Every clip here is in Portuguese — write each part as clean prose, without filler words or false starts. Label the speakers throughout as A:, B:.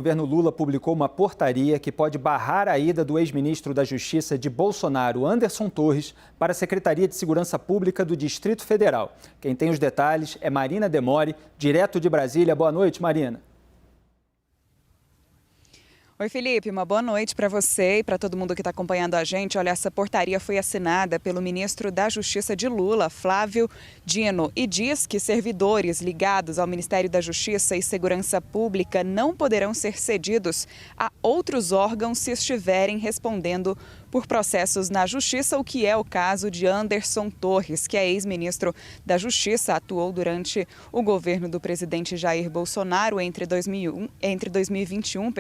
A: O governo Lula publicou uma portaria que pode barrar a ida do ex-ministro da Justiça de Bolsonaro, Anderson Torres, para a Secretaria de Segurança Pública do Distrito Federal. Quem tem os detalhes é Marina Demore, direto de Brasília. Boa noite, Marina.
B: Oi, Felipe, uma boa noite para você e para todo mundo que está acompanhando a gente. Olha, essa portaria foi assinada pelo ministro da Justiça de Lula, Flávio Dino, e diz que servidores ligados ao Ministério da Justiça e Segurança Pública não poderão ser cedidos a outros órgãos se estiverem respondendo por processos na Justiça, o que é o caso de Anderson Torres, que é ex-ministro da Justiça, atuou durante o governo do presidente Jair Bolsonaro entre 2021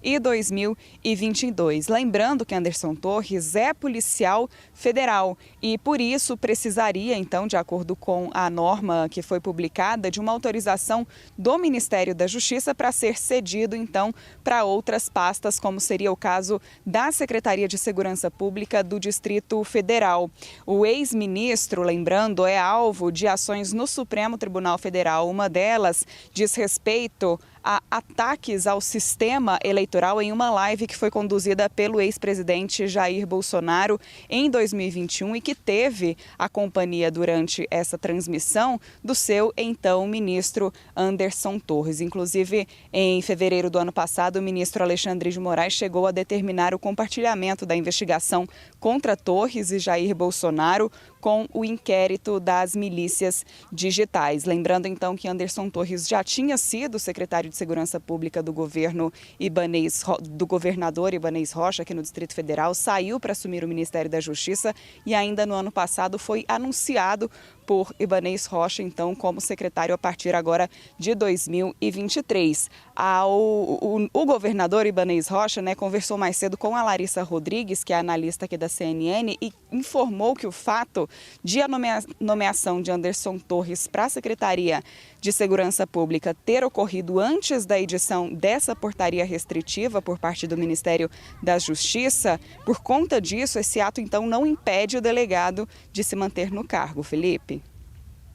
B: e 2022. Lembrando que Anderson Torres é policial federal e, por isso, precisaria, então, de acordo com a norma que foi publicada, de uma autorização do Ministério da Justiça para ser cedido, então, para outras pastas, como seria o caso da Secretaria de Segurança Pública do Distrito Federal. O ex-ministro, lembrando, é alvo de ações no Supremo Tribunal Federal. Uma delas diz respeito a ataques ao sistema eleitoral em uma live que foi conduzida pelo ex-presidente Jair Bolsonaro em 2021 e que teve a companhia durante essa transmissão do seu então ministro Anderson Torres. Inclusive, em fevereiro do ano passado, o ministro Alexandre de Moraes chegou a determinar o compartilhamento da investigação contra Torres e Jair Bolsonaro com o inquérito das milícias digitais. Lembrando, então, que Anderson Torres já tinha sido secretário de Segurança Pública do do governador Ibanez Rocha, aqui no Distrito Federal, saiu para assumir o Ministério da Justiça e ainda no ano passado foi anunciado por Ibanez Rocha, então, como secretário a partir agora de 2023. O governador Ibanez Rocha, conversou mais cedo com a Larissa Rodrigues, que é analista aqui da CNN, e informou que o fato de a nomeação de Anderson Torres para a Secretaria de Segurança Pública ter ocorrido antes da edição dessa portaria restritiva por parte do Ministério da Justiça, por conta disso, esse ato, então, não impede o delegado de se manter no cargo. Felipe.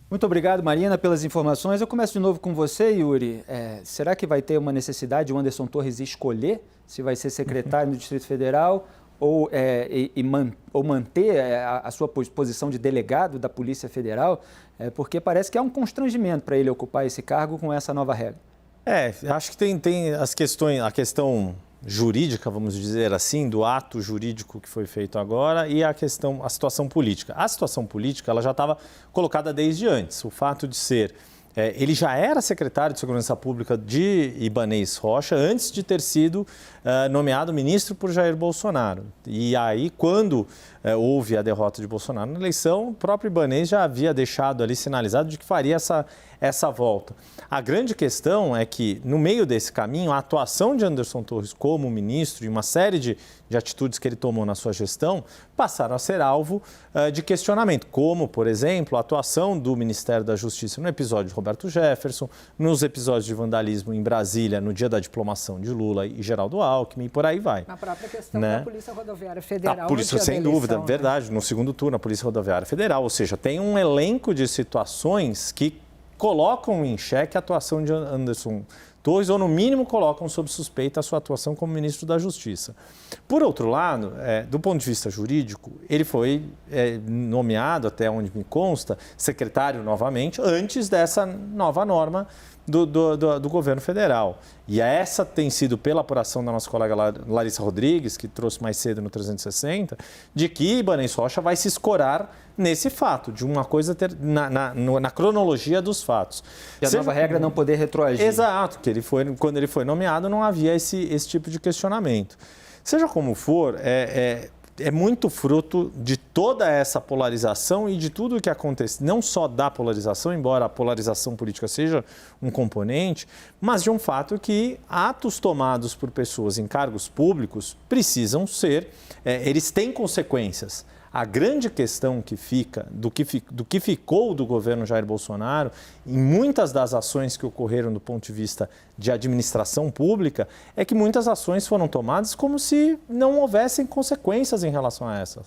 A: Muito obrigado, Marina, pelas informações. Eu começo de novo com você, Yuri. Será que vai ter uma necessidade de o Anderson Torres escolher se vai ser secretário no Distrito Federal ou manter a sua posição de delegado da Polícia Federal? Porque parece que há um constrangimento para ele ocupar esse cargo com essa nova regra.
C: Acho que tem a questão jurídica, vamos dizer assim, do ato jurídico que foi feito agora e a situação política. A situação política ela já estava colocada desde antes. O fato de ser... ele já era secretário de Segurança Pública de Ibanez Rocha antes de ter sido nomeado ministro por Jair Bolsonaro. E aí, quando houve a derrota de Bolsonaro na eleição, o próprio Ibanez já havia deixado ali sinalizado de que faria essa volta. A grande questão é que, no meio desse caminho, a atuação de Anderson Torres como ministro e uma série de atitudes que ele tomou na sua gestão passaram a ser alvo de questionamento, como, por exemplo, a atuação do Ministério da Justiça no episódio de Roberto Jefferson, nos episódios de vandalismo em Brasília, no dia da diplomação de Lula e Geraldo Alckmin, e por aí vai.
D: A própria questão da Polícia Rodoviária Federal.
C: A polícia, sem dúvida, verdade, no segundo turno, a Polícia Rodoviária Federal, ou seja, tem um elenco de situações que colocam em xeque a atuação de Anderson Torres, ou no mínimo colocam sob suspeita a sua atuação como ministro da Justiça. Por outro lado, do ponto de vista jurídico, ele foi nomeado, até onde me consta, secretário novamente, antes dessa nova norma do governo federal. E essa tem sido, pela apuração da nossa colega Larissa Rodrigues, que trouxe mais cedo no 360, de que Ibanez Rocha vai se escorar nesse fato, de uma coisa na cronologia dos fatos.
A: E a nova regra não poder retroagir.
C: Exato, que quando ele foi nomeado não havia esse tipo de questionamento. Seja como for, é muito fruto de toda essa polarização e de tudo o que acontece, não só da polarização, embora a polarização política seja um componente, mas de um fato que atos tomados por pessoas em cargos públicos precisam ser, eles têm consequências. A grande questão que fica, do que ficou do governo Jair Bolsonaro, em muitas das ações que ocorreram do ponto de vista de administração pública, é que muitas ações foram tomadas como se não houvessem consequências em relação a essas.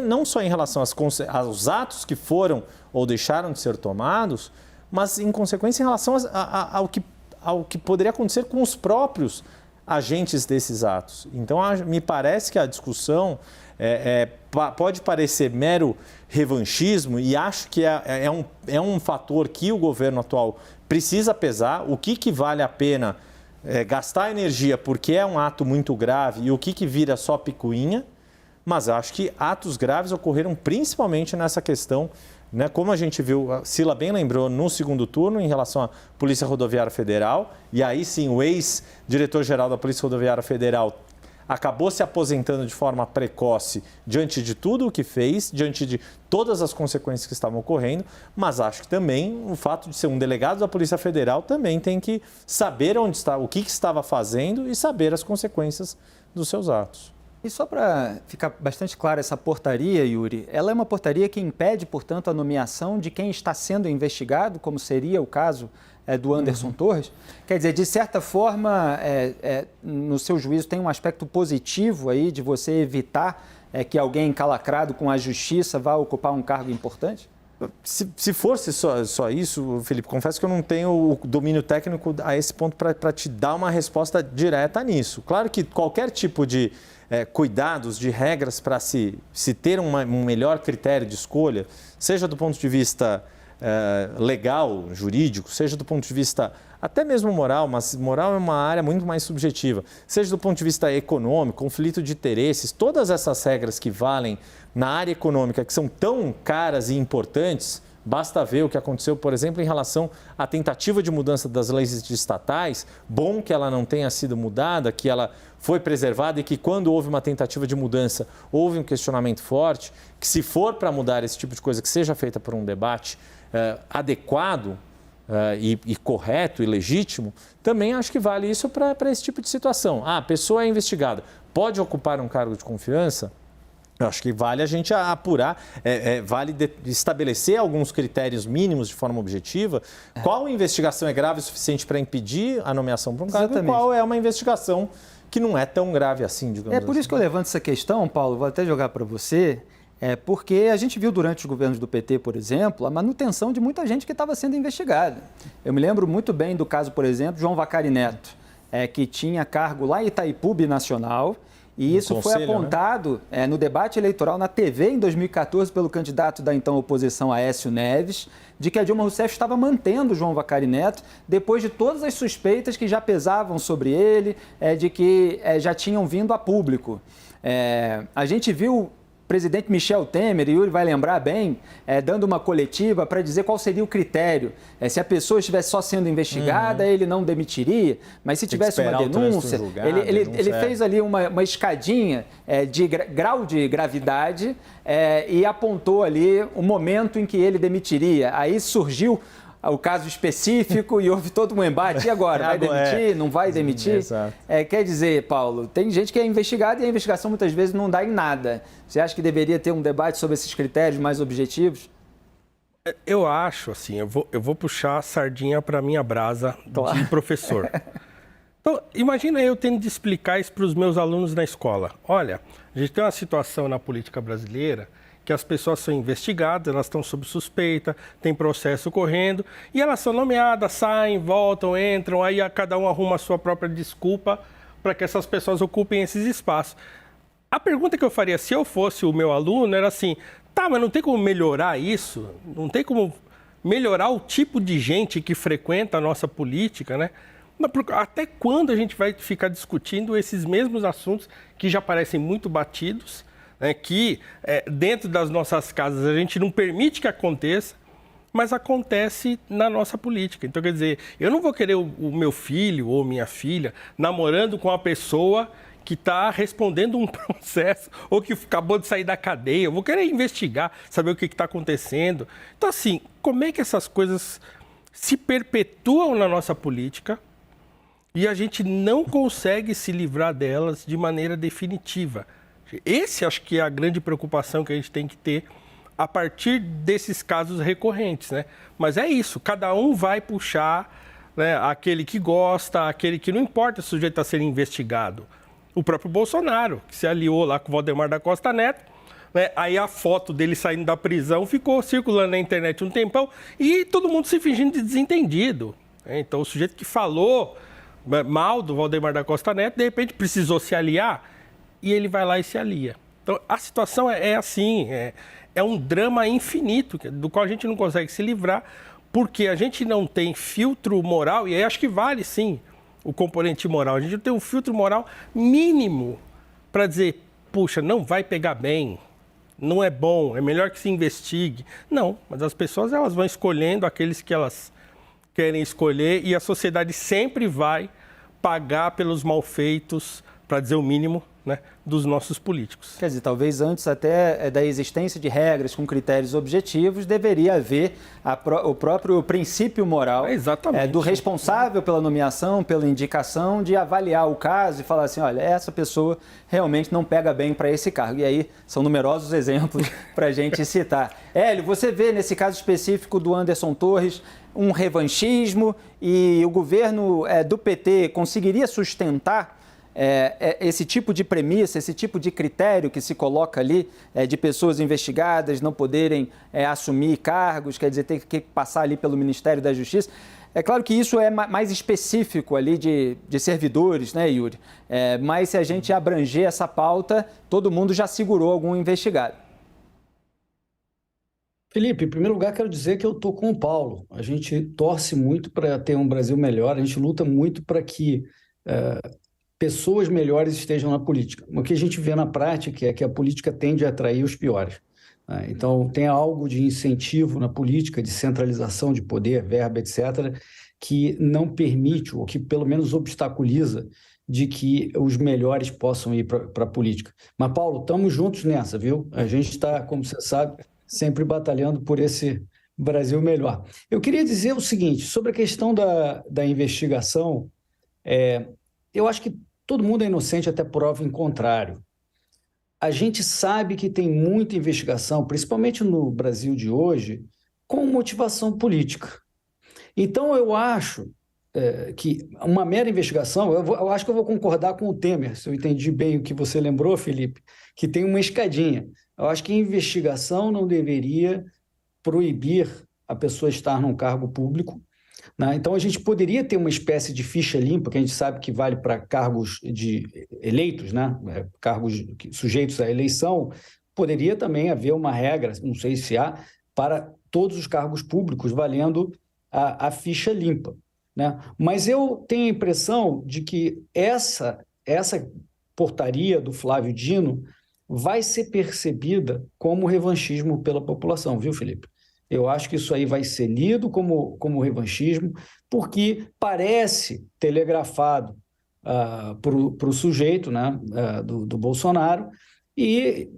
C: Não só em relação aos atos que foram ou deixaram de ser tomados, mas em consequência em relação ao que poderia acontecer com os próprios agentes desses atos. Então, me parece que a discussão pode parecer mero revanchismo e acho que é um fator que o governo atual precisa pesar. O que vale a pena gastar energia porque é um ato muito grave e o que vira só picuinha, mas acho que atos graves ocorreram principalmente nessa questão, né, como a gente viu, a Cila bem lembrou, no segundo turno em relação à Polícia Rodoviária Federal, e aí sim o ex-diretor-geral da Polícia Rodoviária Federal acabou se aposentando de forma precoce diante de tudo o que fez, diante de todas as consequências que estavam ocorrendo, mas acho que também o fato de ser um delegado da Polícia Federal também tem que saber onde está, o que estava fazendo e saber as consequências dos seus atos.
A: E só para ficar bastante clara essa portaria, Yuri, ela é uma portaria que impede, portanto, a nomeação de quem está sendo investigado, como seria o caso do Anderson Torres? Quer dizer, de certa forma, no seu juízo, tem um aspecto positivo aí de você evitar que alguém encalacrado com a justiça vá ocupar um cargo importante?
C: Se fosse só isso, Felipe, confesso que eu não tenho o domínio técnico a esse ponto para te dar uma resposta direta nisso. Claro que qualquer tipo de cuidados, de regras para se ter um melhor critério de escolha, seja do ponto de vista legal, jurídico, seja do ponto de vista até mesmo moral, mas moral é uma área muito mais subjetiva, seja do ponto de vista econômico, conflito de interesses, todas essas regras que valem na área econômica, que são tão caras e importantes, basta ver o que aconteceu, por exemplo, em relação à tentativa de mudança das leis estatais, bom que ela não tenha sido mudada, que ela foi preservada e que quando houve uma tentativa de mudança, houve um questionamento forte, que se for para mudar esse tipo de coisa, que seja feita por um debate adequado e correto e legítimo, também acho que vale isso para esse tipo de situação. A pessoa é investigada, pode ocupar um cargo de confiança? Eu acho que vale a gente apurar, vale estabelecer alguns critérios mínimos de forma objetiva. Qual investigação é grave o suficiente para impedir a nomeação para um cargo e qual é uma investigação que não é tão grave assim, digamos assim.
A: É por isso que eu levanto essa questão, Paulo, vou até jogar para você, porque a gente viu durante os governos do PT, por exemplo, a manutenção de muita gente que estava sendo investigada. Eu me lembro muito bem do caso, por exemplo, João Vacari Neto, que tinha cargo lá em Itaipu Binacional. E isso foi apontado no debate eleitoral na TV em 2014 pelo candidato da então oposição Aécio Neves, de que a Dilma Rousseff estava mantendo João Vacari Neto depois de todas as suspeitas que já pesavam sobre ele, de que já tinham vindo a público. A gente viu o presidente Michel Temer, Yuri vai lembrar bem, dando uma coletiva para dizer qual seria o critério. Se a pessoa estivesse só sendo investigada, ele não demitiria, mas se tivesse uma denúncia, ele fez ali uma escadinha de grau de gravidade e apontou ali o momento em que ele demitiria. Aí surgiu o caso específico e houve todo um embate. E agora? Vai demitir? Não vai demitir?
C: Exato.
A: Quer dizer, Paulo, tem gente que é investigada e a investigação muitas vezes não dá em nada. Você acha que deveria ter um debate sobre esses critérios mais objetivos?
E: Eu acho, assim, eu vou puxar a sardinha para minha brasa de professor. Então, imagina eu tendo de explicar isso para os meus alunos na escola. Olha, a gente tem uma situação na política brasileira que as pessoas são investigadas, elas estão sob suspeita, tem processo correndo, e elas são nomeadas, saem, voltam, entram, aí cada um arruma a sua própria desculpa para que essas pessoas ocupem esses espaços. A pergunta que eu faria se eu fosse o meu aluno era assim, tá, mas não tem como melhorar isso? Não tem como melhorar o tipo de gente que frequenta a nossa política, né? Até quando a gente vai ficar discutindo esses mesmos assuntos que já parecem muito batidos, que dentro das nossas casas a gente não permite que aconteça, mas acontece na nossa política. Então, quer dizer, eu não vou querer o meu filho ou minha filha namorando com uma pessoa que está respondendo um processo ou que acabou de sair da cadeia. Eu vou querer investigar, saber o que está acontecendo. Então, assim, como é que essas coisas se perpetuam na nossa política e a gente não consegue se livrar delas de maneira definitiva? Esse acho que é a grande preocupação que a gente tem que ter a partir desses casos recorrentes, né? Mas é isso, cada um vai puxar, né, aquele que gosta, aquele que não importa se o sujeito está sendo investigado. O próprio Bolsonaro, que se aliou lá com o Valdemar da Costa Neto, né? Aí a foto dele saindo da prisão ficou circulando na internet um tempão e todo mundo se fingindo de desentendido. Então, o sujeito que falou mal do Valdemar da Costa Neto, de repente precisou se aliar e ele vai lá e se alia. Então, a situação é assim, é um drama infinito, do qual a gente não consegue se livrar, porque a gente não tem filtro moral, e aí acho que vale sim o componente moral. A gente não tem um filtro moral mínimo para dizer, puxa, não vai pegar bem, não é bom, é melhor que se investigue. Não, mas as pessoas elas vão escolhendo aqueles que elas querem escolher e a sociedade sempre vai pagar pelos malfeitos, para dizer o mínimo, né, dos nossos políticos.
A: Quer dizer, talvez antes até da existência de regras com critérios objetivos, deveria haver o próprio princípio moral do responsável pela nomeação, pela indicação, de avaliar o caso e falar assim, olha, essa pessoa realmente não pega bem para esse cargo. E aí são numerosos exemplos para a gente citar. Hélio, você vê nesse caso específico do Anderson Torres um revanchismo e o governo do PT conseguiria sustentar esse tipo de premissa, esse tipo de critério que se coloca ali de pessoas investigadas não poderem assumir cargos, quer dizer, ter que passar ali pelo Ministério da Justiça. É claro que isso é mais específico ali de servidores, né, Yuri? Mas se a gente abranger essa pauta, todo mundo já segurou algum investigado.
F: Felipe, em primeiro lugar, quero dizer que eu estou com o Paulo. A gente torce muito para ter um Brasil melhor, a gente luta muito para que pessoas melhores estejam na política. O que a gente vê na prática é que a política tende a atrair os piores. Então, tem algo de incentivo na política, de centralização de poder, verba, etc., que não permite, ou que pelo menos obstaculiza, de que os melhores possam ir para a política. Mas, Paulo, estamos juntos nessa, viu? A gente está, como você sabe, sempre batalhando por esse Brasil melhor. Eu queria dizer o seguinte, sobre a questão da investigação, eu acho que todo mundo é inocente até prova em contrário. A gente sabe que tem muita investigação, principalmente no Brasil de hoje, com motivação política. Então, eu acho que uma mera investigação, eu acho que eu vou concordar com o Temer, se eu entendi bem o que você lembrou, Felipe, que tem uma escadinha. Eu acho que a investigação não deveria proibir a pessoa estar num cargo público, né? Então, a gente poderia ter uma espécie de ficha limpa, que a gente sabe que vale para cargos de eleitos, né? Cargos sujeitos à eleição. Poderia também haver uma regra, não sei se há, para todos os cargos públicos, valendo a ficha limpa, né? Mas eu tenho a impressão de que essa portaria do Flávio Dino vai ser percebida como revanchismo pela população, viu, Felipe? Eu acho que isso aí vai ser lido como revanchismo, porque parece telegrafado para o sujeito, né, do Bolsonaro, e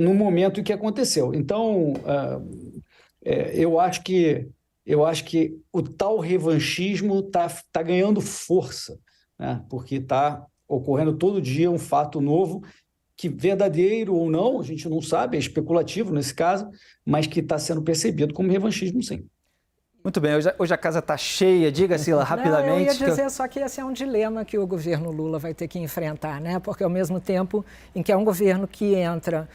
F: no momento em que aconteceu. Então, eu acho que o tal revanchismo está ganhando força, né, porque está ocorrendo todo dia um fato novo, que verdadeiro ou não, a gente não sabe, é especulativo nesse caso, mas que está sendo percebido como revanchismo, sim.
A: Muito bem, hoje a casa está cheia, diga, Sila, rapidamente.
D: Não, eu ia dizer só que esse é um dilema que o governo Lula vai ter que enfrentar, né? Porque ao mesmo tempo em que é um governo que entra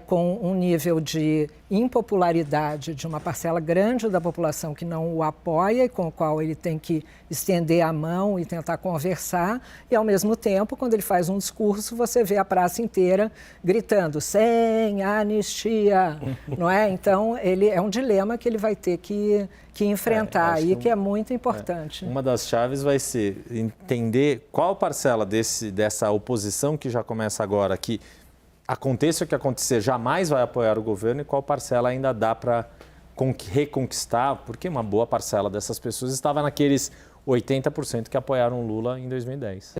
D: com um nível de impopularidade de uma parcela grande da população que não o apoia e com o qual ele tem que estender a mão e tentar conversar, e ao mesmo tempo, quando ele faz um discurso, você vê a praça inteira gritando, sem anistia, não é? Então, ele é um dilema que ele vai ter que enfrentar e que é muito importante.
C: Uma das chaves vai ser entender qual parcela dessa oposição que já começa agora, que aconteça o que acontecer, jamais vai apoiar o governo, e qual parcela ainda dá para reconquistar, porque uma boa parcela dessas pessoas estava naqueles 80% que apoiaram Lula em 2010.